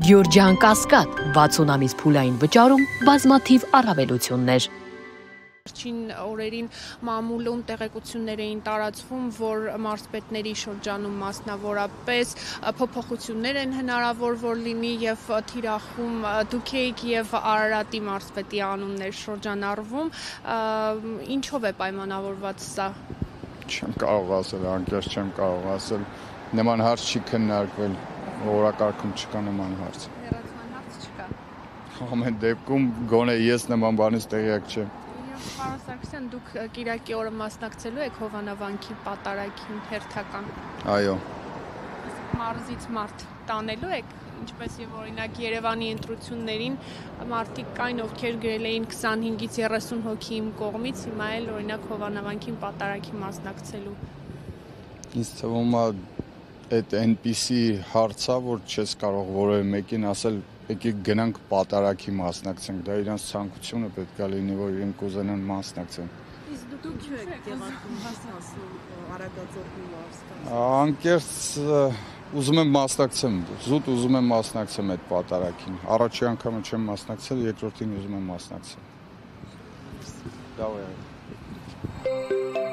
Գյորջյան Կասկադ 60 ամիս փուլային վճարում բազմաթիվ առավելություններ։ Վերջին օրերին մամուլում տեղեկություններ էին տարածվում, որ մարզպետների շրջանում մասնավորապես փոփոխություններ են հնարավոր որ լինի եւ թիրախում դուք եք եւ Արարատի մարզպետի անուններ շրջանառվում, ինչով է պայմանավորված սա։ Չեմ կարող ասել, անկեղծ չեմ կարող ասել, նման հարց չի քննարկվել, օրակարգում չկա նման հարց։ Հեռացման հարց չկա։ Ամեն դեպքում գոնե ես նման բանից տեղյակ չեմ։ Պարոն Սարգսյան, դուք Կիրակի օրը մասնակցելու եք Հովանավանքի պատարագին հերթական։ Այո։ Մարզից մարդ տանելու եք, ինչպես եւ օրինակ Երևանի ընտրություններին մարդիկ կային, ովքեր գրել էին 25-ից 30 հոգի իմ կողմից, հիմա էլ օրինակ Հովանավանքին պատարագի մասնակցելու։ Ինձ թվում է այդ այնպիսի հարցա, որ չես կարող որևէ մեկին ասել, եկեք գնանք պատարագի մասնակցենք, դա իրանց ցանկությունը պետք է լինի, որ իրենք կուզենան մասնակցեն։ Իսկ դուք եք եղածում հասնասում Արագածոտնի մարզկան։ Անկեղծ ուզում եմ մասնակցեմ, զուտ ուզում եմ մասնակցեմ այդ պատարագին։ Առաջի անգամը չեմ մասնակցել, երկրորդին ուզում եմ մասնակցել։ Դա է։